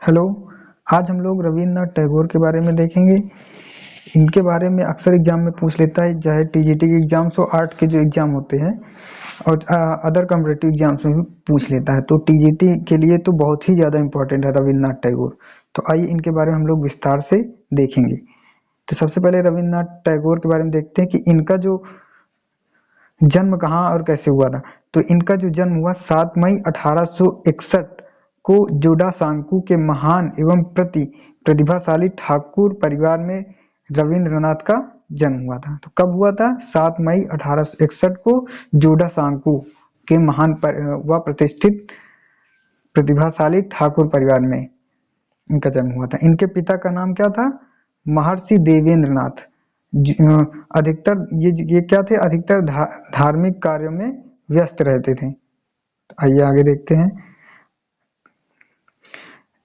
Hello. आज हम लोग रविन्द्रनाथ टैगोर के बारे में देखेंगे। इनके बारे में अक्सर एग्जाम में पूछ लेता है, चाहे टीजीटी के एग्जाम्स हो, आर्ट के जो एग्जाम होते हैं और अदर कॉम्पिटिटिव एग्जाम्स में भी पूछ लेता है। तो टीजीटी के लिए तो बहुत ही ज़्यादा इम्पोर्टेंट है रविन्द्रनाथ टैगोर। तो आइए इनके बारे में हम लोग विस्तार से देखेंगे। तो सबसे पहले रविन्द्रनाथ टैगोर के बारे में देखते हैं कि इनका जो जन्म कहाँ और कैसे हुआ था। तो इनका जो जन्म हुआ 7 मई 1861 को जोड़ासांकू के महान एवं प्रतिभाशाली ठाकुर परिवार में रविंद्रनाथ का जन्म हुआ था। तो कब हुआ था? 7 मई 1861 को जोड़ासांकू के महान व प्रतिष्ठित प्रतिभाशाली ठाकुर परिवार में इनका जन्म हुआ था। इनके पिता का नाम क्या था? महर्षि देवेंद्रनाथ। अधिकतर ये क्या थे? अधिकतर धार्मिक कार्यों में व्यस्त रहते थे। आइए आगे देखते हैं।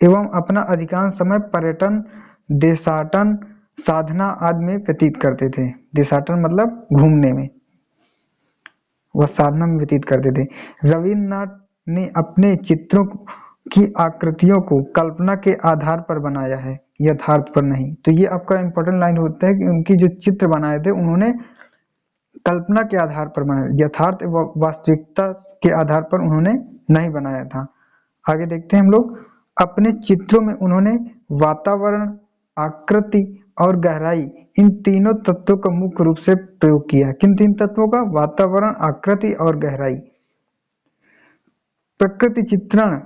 एवं अपना अधिकांश समय पर्यटन, देशाटन, साधना आदि में व्यतीत करते थे। देशाटन मतलब घूमने में, वह साधना में व्यतीत करते थे। रविन्द्रनाथ ने अपने चित्रों की आकृतियों को कल्पना के आधार पर बनाया है, यथार्थ पर नहीं। तो ये आपका इंपॉर्टेंट लाइन होता है कि उनकी जो चित्र बनाए थे उन्होंने कल्पना के आधार पर बनाया, यथार्थ व वास्तविकता के आधार पर उन्होंने नहीं बनाया था। आगे देखते हैं हम लोग। अपने चित्रों में उन्होंने वातावरण, आकृति और गहराई, इन तीनों तत्वों का मुख्य रूप से प्रयोग किया। किन तीन तत्वों का? वातावरण, आकृति और गहराई। प्रकृति चित्रण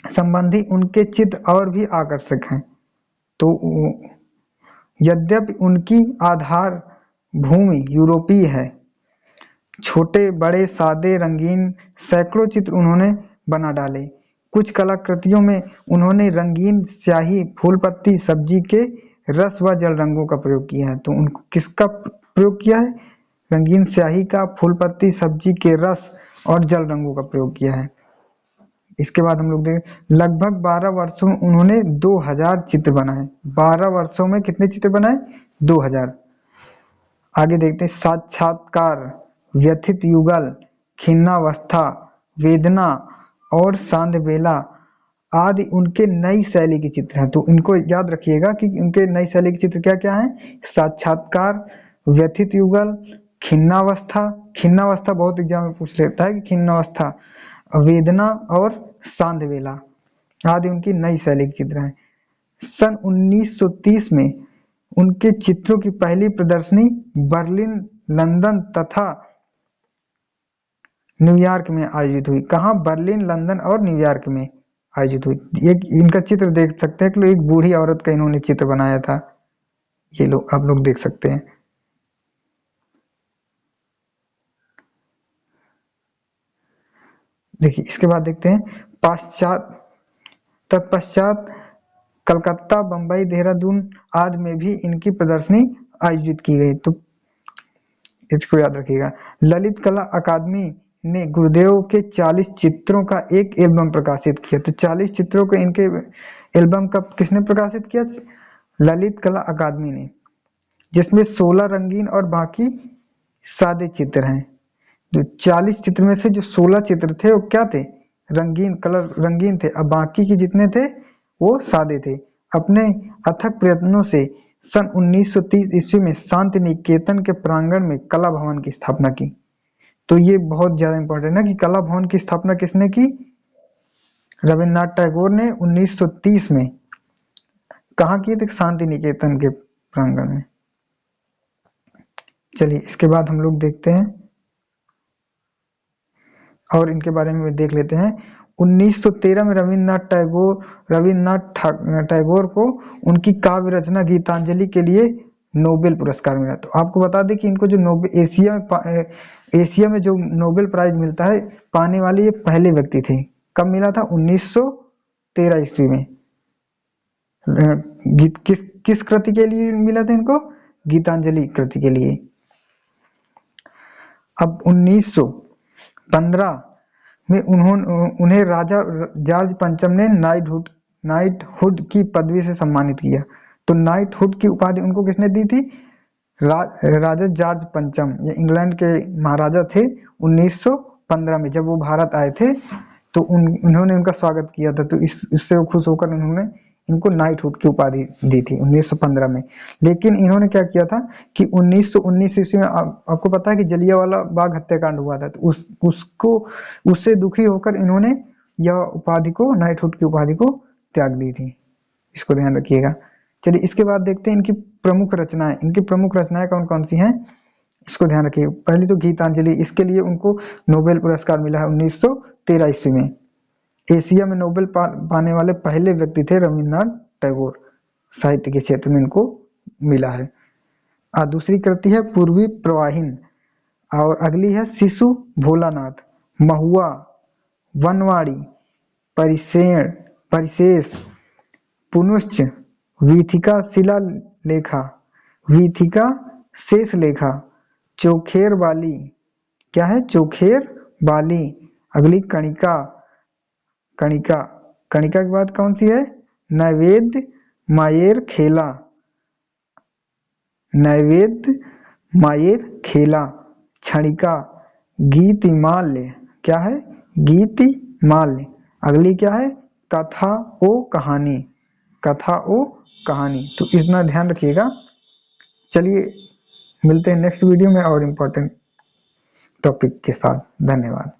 संबंधी उनके चित्र और भी आकर्षक हैं। तो यद्यपि उनकी आधार भूमि यूरोपीय है, छोटे बड़े सादे रंगीन सैकड़ों चित्र उन्होंने बना डाले। कुछ कलाकृतियों में उन्होंने रंगीन स्याही, फूल पत्ती, सब्जी के रस व जल रंगों का प्रयोग किया है। तो उनको किसका प्रयोग किया है? रंगीन स्याही का, फूल पत्ती, सब्जी के रस और जल रंगों का प्रयोग किया है। इसके बाद हम लोग देखें, लगभग 12 वर्षों में उन्होंने 2000 चित्र बनाए। 12 वर्षों में कितने चित्र बनाए? 2000। आगे देखते हैं। साक्षात्कार, व्यथित युगल, खिन्नावस्था, वेदना और सांध्यबेला आदि उनके नई शैली के चित्र हैं। तो इनको याद रखिएगा कि उनके नई शैली के चित्र क्या क्या हैं? साक्षात्कार, व्यथित युगल, खिन्नावस्था। खिन्नावस्था बहुत एग्जाम में पूछ लेता है कि खिन्नावस्था, वेदना और सांध्यबेला आदि उनकी नई शैली के चित्र हैं। सन 1930 में उनके चित्रों की पहली प्रदर्शनी बर्लिन, लंदन तथा न्यूयॉर्क में आयोजित हुई। कहाँ? बर्लिन, लंदन और न्यूयॉर्क में आयोजित हुई। एक इनका चित्र देख सकते हैं कि एक बूढ़ी औरत का इन्होंने चित्र बनाया था। ये लोग आप लोग देख सकते हैं। देखिए इसके बाद देखते हैं। तत्पश्चात कलकत्ता, बंबई, देहरादून आदि में भी इनकी प्रदर्शनी आयोजित की गई। तो इसको याद रखिएगा। ललित कला अकादमी ने गुरुदेव के 40 चित्रों का एक एल्बम प्रकाशित किया। तो 40 चित्रों के इनके एल्बम का किसने प्रकाशित किया? ललित कला अकादमी ने, जिसमें 16 रंगीन और बाकी सादे चित्र हैं। जो 40 चित्र में से जो 16 चित्र थे वो क्या थे? रंगीन, कलर रंगीन थे, अब बाकी के जितने थे वो सादे थे। अपने अथक प्रयत्नों से सन 1930 ईस्वी में शांति निकेतन के प्रांगण में कला भवन की स्थापना की। तो ये बहुत ज्यादा इंपॉर्टेंट है कि कला भवन की स्थापना किसने की? रविन्द्रनाथ टैगोर ने 1930 में। कहाँ किए थे? शांति निकेतन के प्रांगण में। चलिए इसके बाद हम लोग देखते हैं और इनके बारे में देख लेते हैं। 1913 में रविन्द्रनाथ टैगोर को उनकी काव्य रचना गीतांजलि के लिए नोबेल पुरस्कार मिला। तो आपको बता दें कि इनको जो एशिया में जो नोबेल प्राइज मिलता है पाने वाले ये पहले व्यक्ति थे। कब मिला था? 1913 ईस्वी में। किस कृति के लिए मिला था इनको? गीतांजलि कृति के लिए। अब 1915 में उन्हें राजा जॉर्ज पंचम ने नाइटहुड की पदवी से सम्मानित किया। तो नाइटहुड की उपाधि उनको किसने दी थी? राजा जॉर्ज पंचम, ये इंग्लैंड के महाराजा थे। 1915 में जब वो भारत आए थे तो उन्होंने उनका स्वागत किया था, तो इससे वो खुश होकर उन्होंने इनको नाइटहुड की उपाधि दी थी 1915 में। लेकिन इन्होंने क्या किया था कि 1919 ईस्वी में आपको पता है कि जलियांवाला बाग हत्याकांड हुआ था, तो उससे दुखी होकर इन्होंने यह उपाधि को, नाइटहुड की उपाधि को त्याग दी थी। इसको ध्यान रखिएगा। चलिए इसके बाद देखते हैं इनकी प्रमुख रचनाएं। इनकी प्रमुख रचनाएं कौन कौन सी हैं, इसको ध्यान रखिए। पहली तो गीतांजलि, इसके लिए उनको नोबेल पुरस्कार मिला है 1913 ईस्वी में। एशिया में नोबेल पाने वाले पहले व्यक्ति थे रविन्द्रनाथ टैगोर, साहित्य के क्षेत्र में इनको मिला है। दूसरी कृति है पूर्वी प्रवाहिन, और अगली है शिशु भोलानाथ, महुआ, वनवाड़ी, परिशेष, पुनश्च, वीथिका शिलालेखा, वीथिका शेष लेखा, चोखेर बाली, क्या है चोखेर बाली। अगली कणिका, कणिका के बाद कौन सी है, नैवेद्य मायेर खेला, नैवेद्य मायेर खेला। क्षणिका, गीतिमाल्य, क्या है गीतिमाल्य। अगली क्या है कथा ओ कहानी, कथा ओ कहानी। तो इतना ध्यान रखिएगा। चलिए मिलते हैं नेक्स्ट वीडियो में और इम्पोर्टेंट टॉपिक के साथ। धन्यवाद।